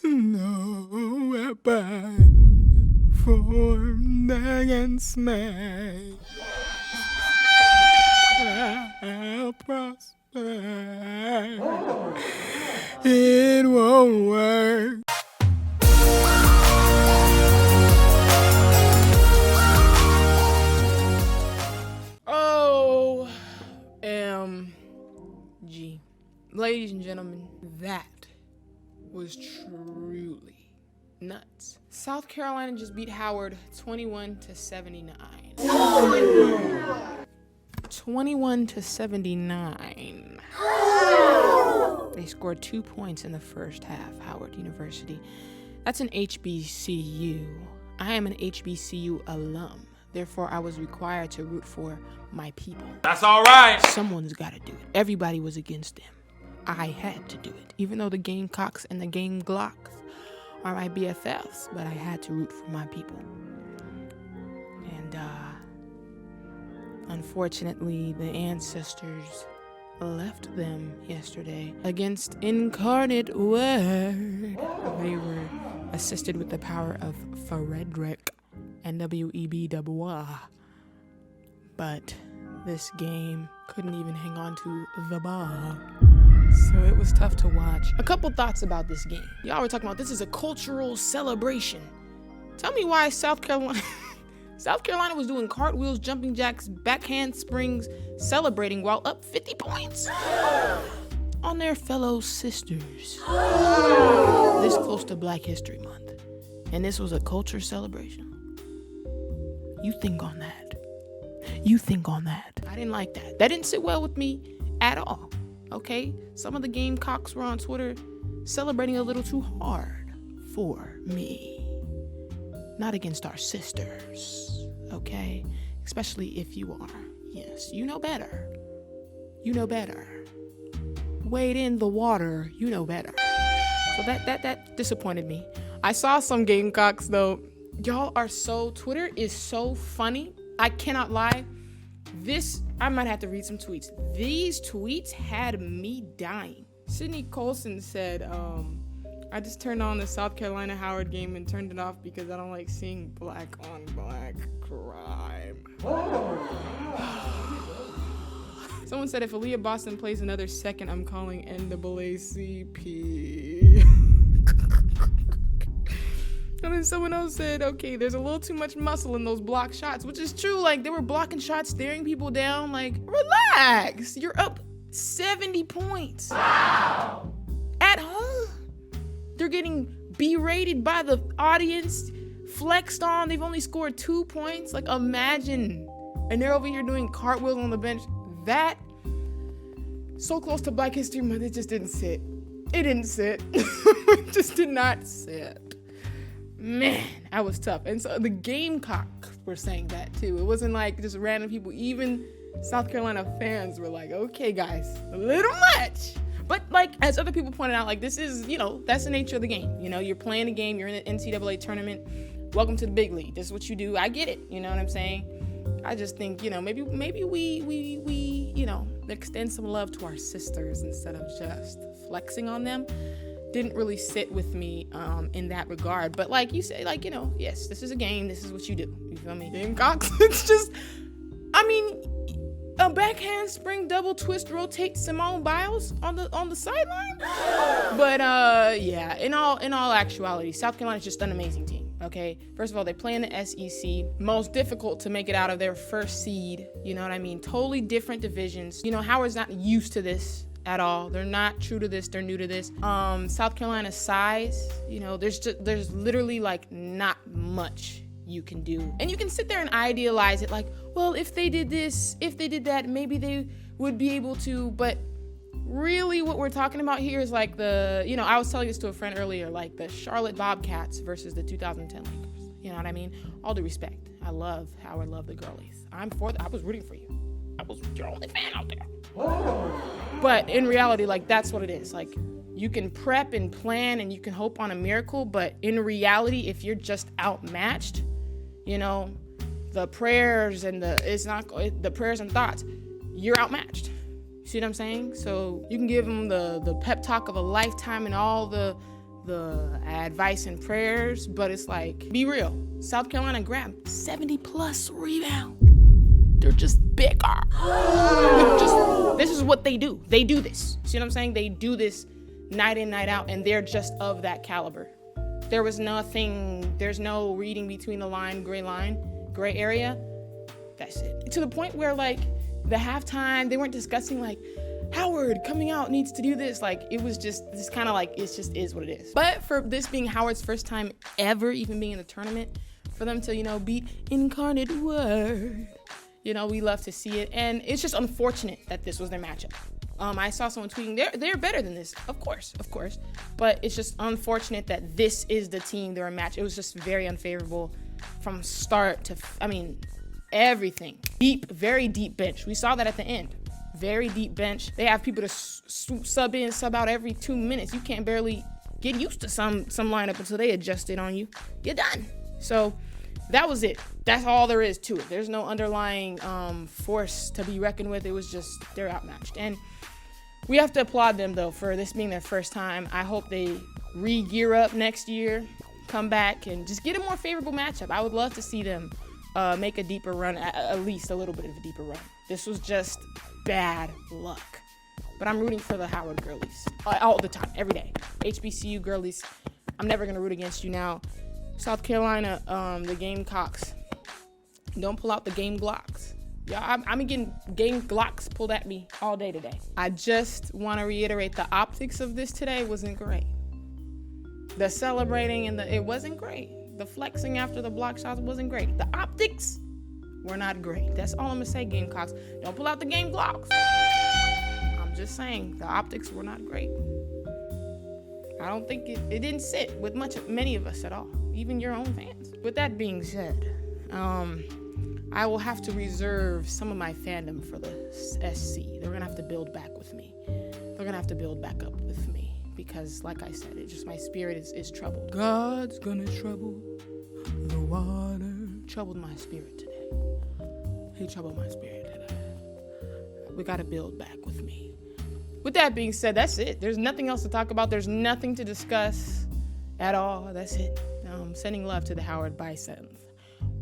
No weapon formed against me shall prosper. It won't work. OMG. Ladies and gentlemen, that was truly nuts. South Carolina just beat Howard 21-79. 21-79. They scored 2 points in the first half, Howard University. That's an HBCU. I am an HBCU alum. Therefore, I was required to root for my people. That's all right. Someone's got to do it. Everybody was against them. I had to do it, even though the Gamecocks and the Game Glocks are my BFFs, but I had to root for my people. And unfortunately, the ancestors left them yesterday against Incarnate Word. They were assisted with the power of Frederick and wnba. But this game couldn't even hang on to the ball. So it was tough to watch. A couple thoughts about this game. Y'all were talking about this is a cultural celebration. Tell me why South Carolina was doing cartwheels, jumping jacks, backhand springs, celebrating while up 50 points on their fellow sisters. This close to Black History Month. And this was a culture celebration. You think on that. You think on that. I didn't like that. That didn't sit well with me at all. Okay? Some of the Gamecocks were on Twitter celebrating a little too hard for me. Not against our sisters. Okay? Especially if you are. Yes, you know better. You know better. Wade in the water, you know better. So that disappointed me. I saw some Gamecocks though. Y'all are Twitter is so funny. I cannot lie. I might have to read some tweets. These tweets had me dying. Sydney Colson said, I just turned on the South Carolina Howard game and turned it off because I don't like seeing black on black crime. Someone said if Aaliyah Boston plays another second, I'm calling NAACP. And then someone else said, okay, there's a little too much muscle in those block shots, which is true. Like, they were blocking shots, staring people down. Like, relax. You're up 70 points. Wow. At home. They're getting berated by the audience, flexed on. They've only scored 2 points. Like, imagine. And they're over here doing cartwheels on the bench. That, so close to Black History Month, it just didn't sit. It didn't sit. It just did not sit. Man, that was tough. And so the Gamecocks were saying that too. It wasn't like just random people. Even South Carolina fans were like, okay, guys, a little much. But like, as other people pointed out, like this is, that's the nature of the game. You're playing a game, you're in an NCAA tournament. Welcome to the big league. This is what you do. I get it. You know what I'm saying? I just think, maybe we extend some love to our sisters instead of just flexing on them. Didn't really sit with me in that regard. But like you say, yes, this is a game. This is what you do. You feel me? Gamecocks, it's just, a backhand spring double twist rotate Simone Biles on the sideline. But yeah, in all actuality, South Carolina's just an amazing team. Okay, first of all, they play in the SEC, most difficult to make it out of their first seed. You know what I mean? Totally different divisions. Howard's not used to this at all. They're not true to this. They're new to this. South Carolina's size, there's literally like not much you can do. And you can sit there and idealize it like, well, if they did this, if they did that, maybe they would be able to. But really what we're talking about here is like I was telling this to a friend earlier, like the Charlotte Bobcats versus the 2010 Lakers. You know what I mean? All due respect. I love Howard, love the girlies. I was rooting for you. I was your only fan out there. Whoa. But in reality, like, that's what it is. Like, you can prep and plan and you can hope on a miracle, but in reality, if you're just outmatched, the prayers and the prayers and thoughts, you're outmatched. See what I'm saying? So you can give them the pep talk of a lifetime and all the advice and prayers, but it's like, be real. South Carolina grabbed 70 plus rebounds. They're just bigger. This is what they do. They do this. See what I'm saying? They do this night in, night out, and they're just of that caliber. There's no reading between the gray area. That's it. To the point where, like, the halftime, they weren't discussing, like, Howard coming out needs to do this. Like, it was just this kind of like, it just is what it is. But for this being Howard's first time ever even being in the tournament, for them to, beat Incarnate Word, we love to see it. And it's just unfortunate that this was their matchup. I saw someone tweeting, they're better than this. Of course. But it's just unfortunate that this is the team they're a match. It was just very unfavorable from start to, everything. Very deep bench. We saw that at the end. Very deep bench. They have people to sub in, sub out every 2 minutes. You can't barely get used to some lineup until they adjust it on you. You're done. So that was it. That's all there is to it. There's no underlying force to be reckoned with. It was just, they're outmatched. And we have to applaud them, though, for this being their first time. I hope they re-gear up next year, come back, and just get a more favorable matchup. I would love to see them make a deeper run, at least a little bit of a deeper run. This was just bad luck. But I'm rooting for the Howard girlies all the time, every day. HBCU girlies, I'm never going to root against you now. South Carolina, the Gamecocks, don't pull out the game Glocks. Yeah, I'm getting game Glocks pulled at me all day today. I just want to reiterate, the optics of this today wasn't great. The celebrating and it wasn't great. The flexing after the block shots wasn't great. The optics were not great. That's all I'm gonna say, Gamecocks. Don't pull out the game Glocks. I'm just saying, the optics were not great. I don't think it didn't sit with many of us at all, even your own fans. With that being said, I will have to reserve some of my fandom for the SC. They're gonna have to build back with me. They're gonna have to build back up with me because, like I said, my spirit is troubled. God's gonna trouble the water. Troubled my spirit today. He troubled my spirit today. We gotta build back with me. With that being said, that's it. There's nothing else to talk about. There's nothing to discuss at all. That's it. Sending love to the Howard Bisons.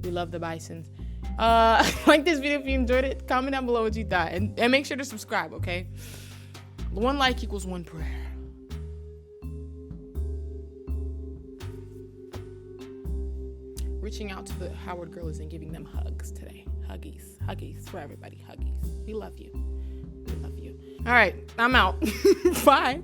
We love the Bisons. Like this video if you enjoyed it. Comment down below what you thought. And make sure to subscribe, okay? 1 like equals 1 prayer. Reaching out to the Howard girlies and giving them hugs today. Huggies for everybody. Huggies. We love you. All right, I'm out. Bye.